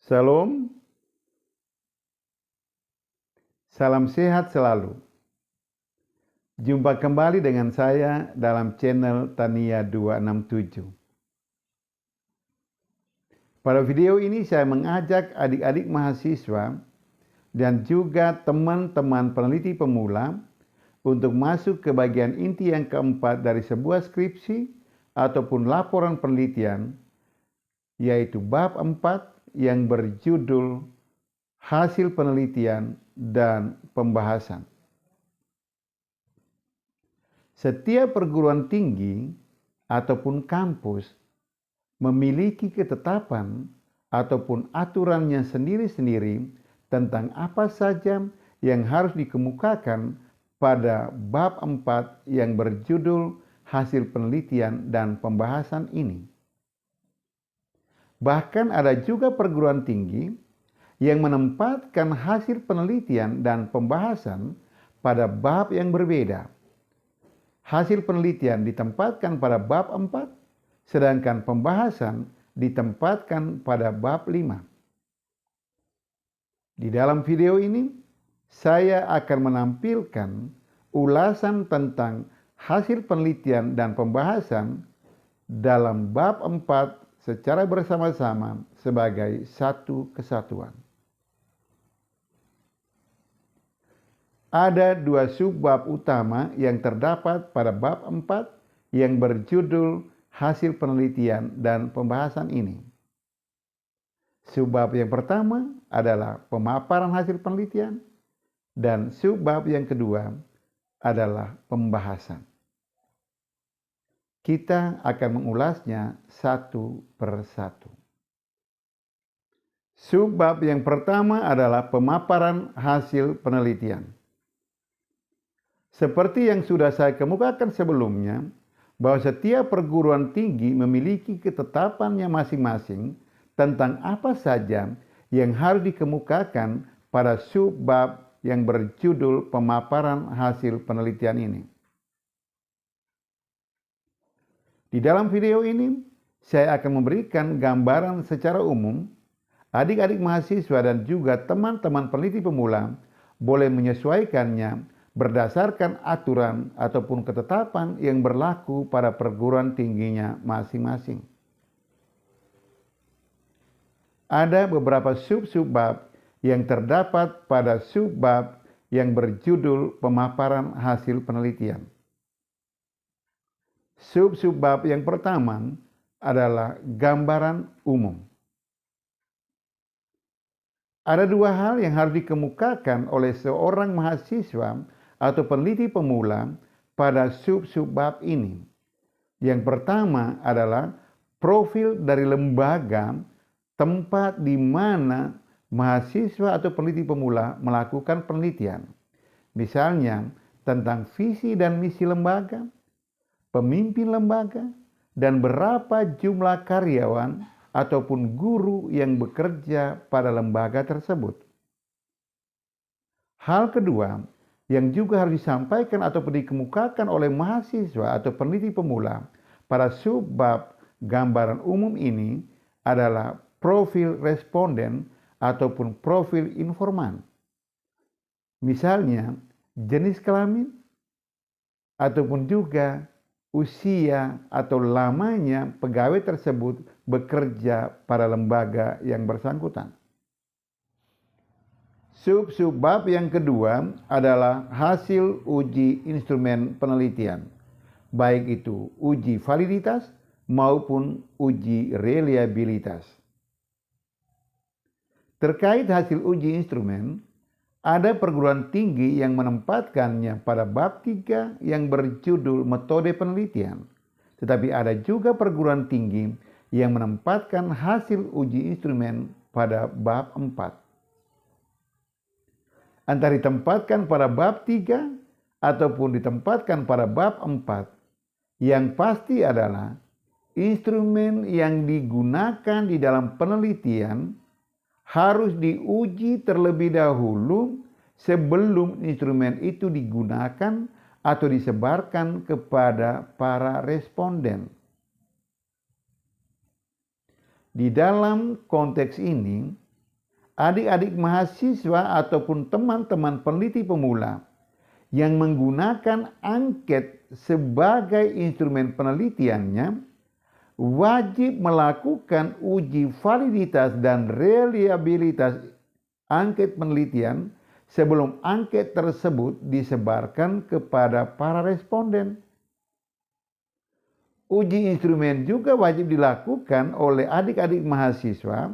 Shalom, salam sehat selalu. Jumpa kembali dengan saya dalam channel Tania 267. Pada video ini saya mengajak adik-adik mahasiswa dan juga teman-teman peneliti pemula untuk masuk ke bagian inti yang keempat dari sebuah skripsi ataupun laporan penelitian, yaitu bab 4 yang berjudul hasil penelitian dan pembahasan. Setiap perguruan tinggi ataupun kampus memiliki ketetapan ataupun aturannya sendiri-sendiri tentang apa saja yang harus dikemukakan pada bab 4 yang berjudul hasil penelitian dan pembahasan ini. Bahkan ada juga perguruan tinggi yang menempatkan hasil penelitian dan pembahasan pada bab yang berbeda. Hasil penelitian ditempatkan pada bab 4, sedangkan pembahasan ditempatkan pada bab 5. Di dalam video ini, saya akan menampilkan ulasan tentang hasil penelitian dan pembahasan dalam bab 4 secara bersama-sama sebagai satu kesatuan. Ada dua subbab utama yang terdapat pada bab 4 yang berjudul hasil penelitian dan pembahasan ini. Subbab yang pertama adalah pemaparan hasil penelitian dan subbab yang kedua adalah pembahasan. Kita akan mengulasnya satu persatu. Subbab yang pertama adalah pemaparan hasil penelitian. Seperti yang sudah saya kemukakan sebelumnya, bahwa setiap perguruan tinggi memiliki ketetapannya masing-masing tentang apa saja yang harus dikemukakan pada subbab yang berjudul pemaparan hasil penelitian ini. Di dalam video ini, saya akan memberikan gambaran secara umum. Adik-adik mahasiswa dan juga teman-teman peneliti pemula boleh menyesuaikannya berdasarkan aturan ataupun ketetapan yang berlaku pada perguruan tingginya masing-masing. Ada beberapa sub-subbab yang terdapat pada subbab yang berjudul pemaparan hasil penelitian. Sub-subbab yang pertama adalah gambaran umum. Ada dua hal yang harus dikemukakan oleh seorang mahasiswa atau peneliti pemula pada sub-subbab ini. Yang pertama adalah profil dari lembaga tempat di mana mahasiswa atau peneliti pemula melakukan penelitian. Misalnya tentang visi dan misi lembaga, pemimpin lembaga, dan berapa jumlah karyawan ataupun guru yang bekerja pada lembaga tersebut. Hal kedua yang juga harus disampaikan ataupun dikemukakan oleh mahasiswa atau peneliti pemula pada subbab gambaran umum ini adalah profil responden ataupun profil informan. Misalnya jenis kelamin ataupun juga usia atau lamanya pegawai tersebut bekerja pada lembaga yang bersangkutan. Sub-subbab yang kedua adalah hasil uji instrumen penelitian, baik itu uji validitas maupun uji reliabilitas. Terkait hasil uji instrumen, ada perguruan tinggi yang menempatkannya pada bab 3 yang berjudul metode penelitian. Tetapi ada juga perguruan tinggi yang menempatkan hasil uji instrumen pada bab 4. Antara ditempatkan pada bab 3 ataupun ditempatkan pada bab 4, yang pasti adalah instrumen yang digunakan di dalam penelitian harus diuji terlebih dahulu sebelum instrumen itu digunakan atau disebarkan kepada para responden. Di dalam konteks ini, adik-adik mahasiswa ataupun teman-teman peneliti pemula yang menggunakan angket sebagai instrumen penelitiannya wajib melakukan uji validitas dan reliabilitas angket penelitian sebelum angket tersebut disebarkan kepada para responden. Uji instrumen juga wajib dilakukan oleh adik-adik mahasiswa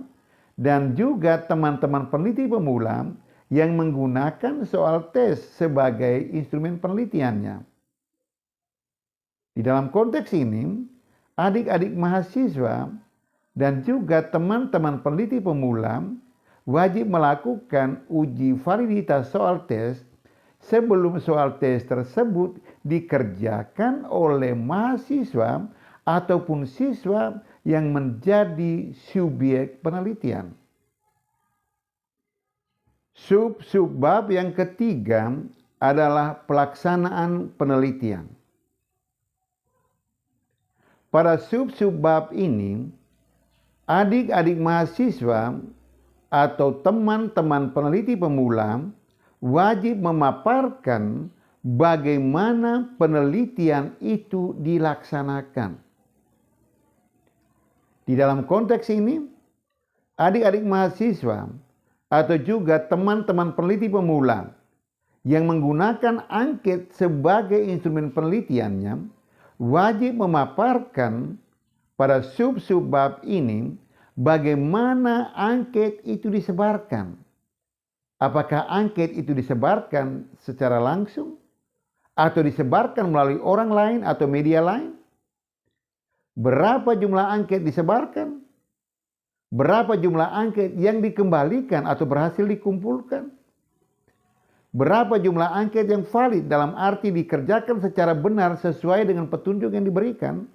dan juga teman-teman peneliti pemula yang menggunakan soal tes sebagai instrumen penelitiannya. Di dalam konteks ini, adik-adik mahasiswa dan juga teman-teman peneliti pemula wajib melakukan uji validitas soal tes sebelum soal tes tersebut dikerjakan oleh mahasiswa ataupun siswa yang menjadi subjek penelitian. Sub-bab yang ketiga adalah pelaksanaan penelitian. Pada sub-bab ini, adik-adik mahasiswa atau teman-teman peneliti pemula wajib memaparkan bagaimana penelitian itu dilaksanakan. Di dalam konteks ini, adik-adik mahasiswa atau juga teman-teman peneliti pemula yang menggunakan angket sebagai instrumen penelitiannya wajib memaparkan pada sub-bab ini bagaimana angket itu disebarkan. Apakah angket itu disebarkan secara langsung atau disebarkan melalui orang lain atau media lain? Berapa jumlah angket disebarkan? Berapa jumlah angket yang dikembalikan atau berhasil dikumpulkan? Berapa jumlah angket yang valid dalam arti dikerjakan secara benar sesuai dengan petunjuk yang diberikan?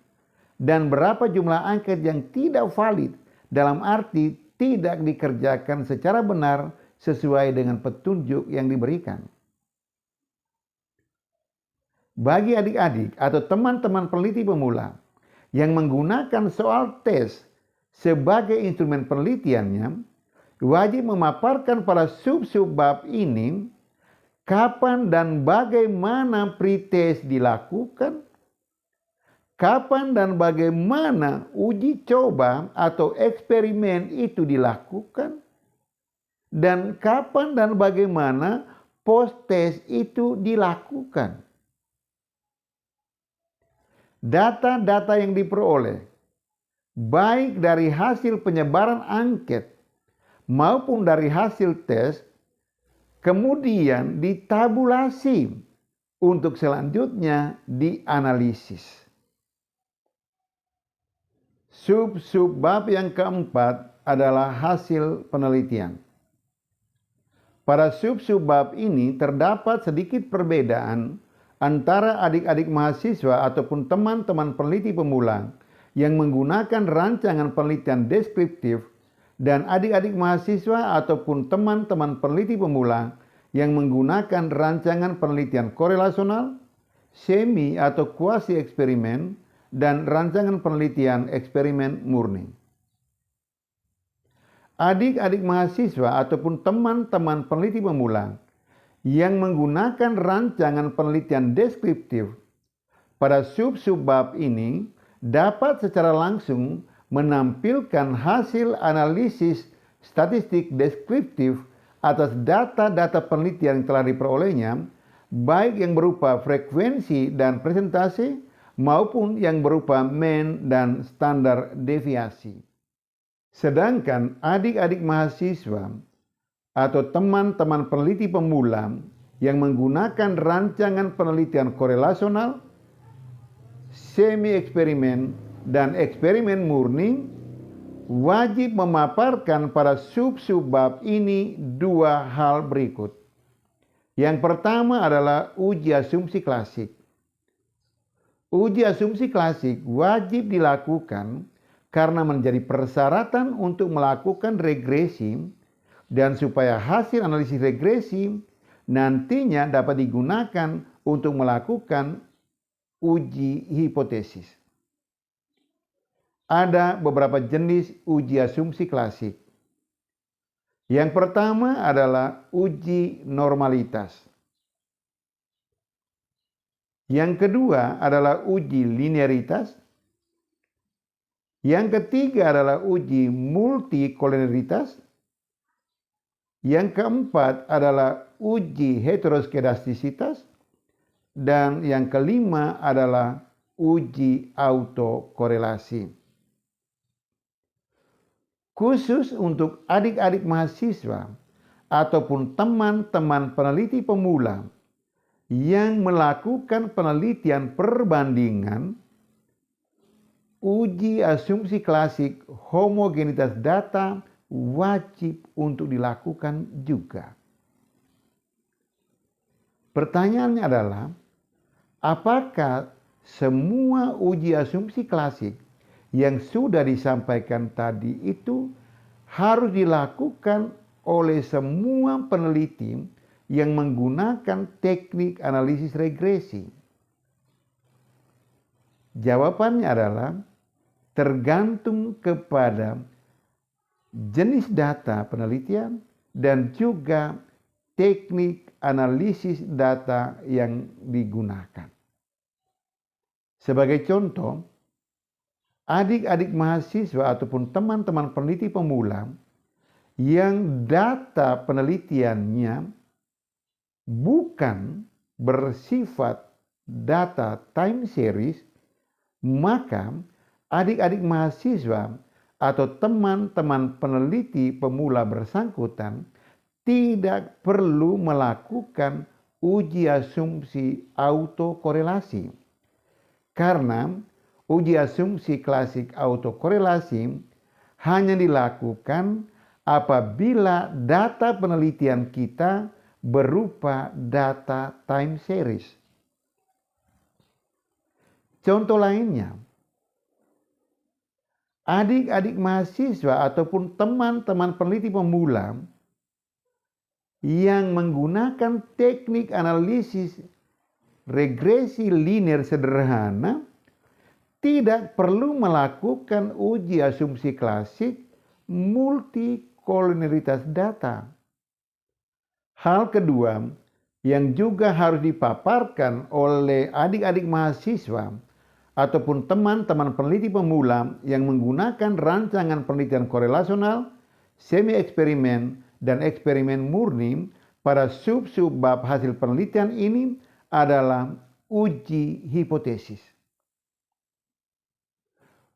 Dan berapa jumlah angket yang tidak valid dalam arti tidak dikerjakan secara benar sesuai dengan petunjuk yang diberikan? Bagi adik-adik atau teman-teman peneliti pemula yang menggunakan soal tes sebagai instrumen penelitiannya, wajib memaparkan pada sub-bab ini kapan dan bagaimana pretest dilakukan, kapan dan bagaimana uji coba atau eksperimen itu dilakukan, dan kapan dan bagaimana post-test itu dilakukan. Data-data yang diperoleh, baik dari hasil penyebaran angket maupun dari hasil tes, kemudian ditabulasi untuk selanjutnya dianalisis. Sub-bab yang keempat adalah hasil penelitian. Pada sub-bab ini terdapat sedikit perbedaan antara adik-adik mahasiswa ataupun teman-teman peneliti pemula yang menggunakan rancangan penelitian deskriptif dan adik-adik mahasiswa ataupun teman-teman peneliti pemula yang menggunakan rancangan penelitian korelasional, semi atau kuasi eksperimen, dan rancangan penelitian eksperimen murni. Adik-adik mahasiswa ataupun teman-teman peneliti pemula yang menggunakan rancangan penelitian deskriptif pada sub-bab ini dapat secara langsung menampilkan hasil analisis statistik deskriptif atas data-data penelitian yang telah diperolehnya, baik yang berupa frekuensi dan presentasi maupun yang berupa mean dan standar deviasi. Sedangkan adik-adik mahasiswa atau teman-teman peneliti pemula yang menggunakan rancangan penelitian korelasional, semi eksperimen, dan eksperimen murni wajib memaparkan pada sub-bab ini dua hal berikut. Yang pertama adalah uji asumsi klasik. Uji asumsi klasik wajib dilakukan karena menjadi persyaratan untuk melakukan regresi dan supaya hasil analisis regresi nantinya dapat digunakan untuk melakukan uji hipotesis. Ada beberapa jenis uji asumsi klasik. Yang pertama adalah uji normalitas. Yang kedua adalah uji linearitas. Yang ketiga adalah uji multikolinialitas. Yang keempat adalah uji heteroskedastisitas. Dan yang kelima adalah uji autokorelasi. Khusus untuk adik-adik mahasiswa ataupun teman-teman peneliti pemula yang melakukan penelitian perbandingan, uji asumsi klasik homogenitas data wajib untuk dilakukan juga. Pertanyaannya adalah, apakah semua uji asumsi klasik yang sudah disampaikan tadi itu harus dilakukan oleh semua peneliti yang menggunakan teknik analisis regresi? Jawabannya adalah tergantung kepada jenis data penelitian dan juga teknik analisis data yang digunakan. Sebagai contoh, adik-adik mahasiswa ataupun teman-teman peneliti pemula yang data penelitiannya bukan bersifat data time series, maka adik-adik mahasiswa atau teman-teman peneliti pemula bersangkutan tidak perlu melakukan uji asumsi autokorelasi. Karena uji asumsi klasik autokorelasi hanya dilakukan apabila data penelitian kita berupa data time series. Contoh lainnya, adik-adik mahasiswa ataupun teman-teman peneliti pemula yang menggunakan teknik analisis regresi linear sederhana tidak perlu melakukan uji asumsi klasik multikolinialitas data. Hal kedua yang juga harus dipaparkan oleh adik-adik mahasiswa ataupun teman-teman peneliti pemula yang menggunakan rancangan penelitian korelasional, semi eksperimen, dan eksperimen murni pada sub-sub bab hasil penelitian ini adalah uji hipotesis.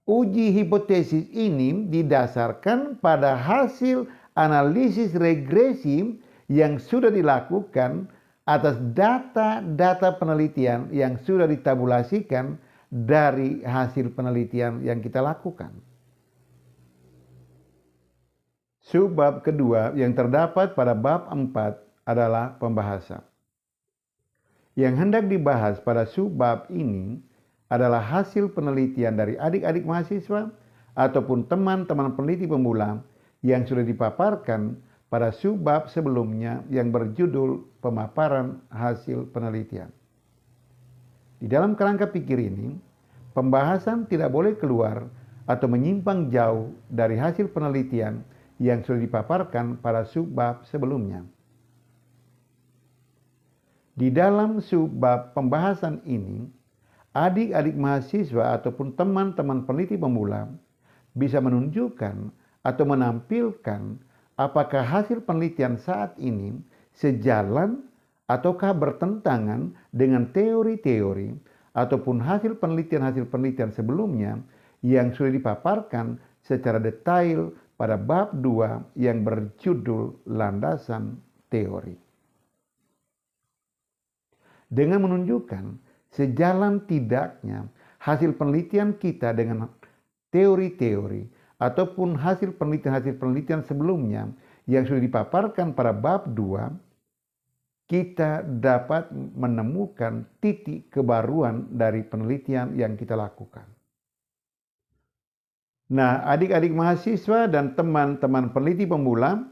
Uji hipotesis ini didasarkan pada hasil analisis regresi yang sudah dilakukan atas data-data penelitian yang sudah ditabulasikan dari hasil penelitian yang kita lakukan. Subbab kedua yang terdapat pada bab 4 adalah pembahasan. Yang hendak dibahas pada subbab ini adalah hasil penelitian dari adik-adik mahasiswa ataupun teman-teman peneliti pemula yang sudah dipaparkan pada subbab sebelumnya yang berjudul pemaparan hasil penelitian. Di dalam kerangka pikir ini, pembahasan tidak boleh keluar atau menyimpang jauh dari hasil penelitian yang sudah dipaparkan pada subbab sebelumnya. Di dalam subbab pembahasan ini, adik-adik mahasiswa ataupun teman-teman peneliti pemula bisa menunjukkan atau menampilkan apakah hasil penelitian saat ini sejalan ataukah bertentangan dengan teori-teori ataupun hasil penelitian sebelumnya yang sudah dipaparkan secara detail pada bab 2 yang berjudul landasan teori. Dengan menunjukkan sejalan tidaknya hasil penelitian kita dengan teori-teori ataupun hasil penelitian sebelumnya yang sudah dipaparkan pada bab 2, kita dapat menemukan titik kebaruan dari penelitian yang kita lakukan. Nah, adik-adik mahasiswa dan teman-teman peneliti pemula,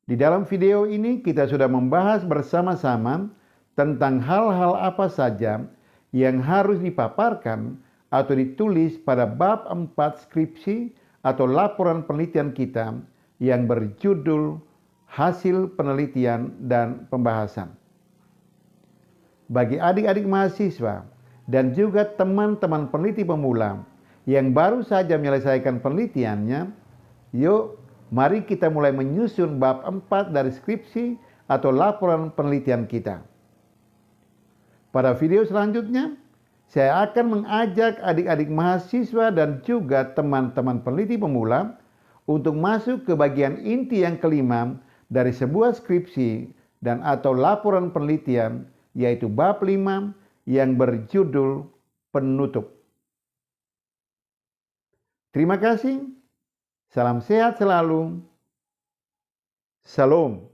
di dalam video ini kita sudah membahas bersama-sama tentang hal-hal apa saja yang harus dipaparkan atau ditulis pada bab 4 skripsi atau laporan penelitian kita yang berjudul hasil penelitian dan pembahasan. Bagi adik-adik mahasiswa dan juga teman-teman peneliti pemula yang baru saja menyelesaikan penelitiannya, yuk mari kita mulai menyusun bab 4 dari skripsi atau laporan penelitian kita. Pada video selanjutnya, saya akan mengajak adik-adik mahasiswa dan juga teman-teman peneliti pemula untuk masuk ke bagian inti yang kelima dari sebuah skripsi dan atau laporan penelitian, yaitu bab 5 yang berjudul penutup. Terima kasih. Salam sehat selalu. Salam.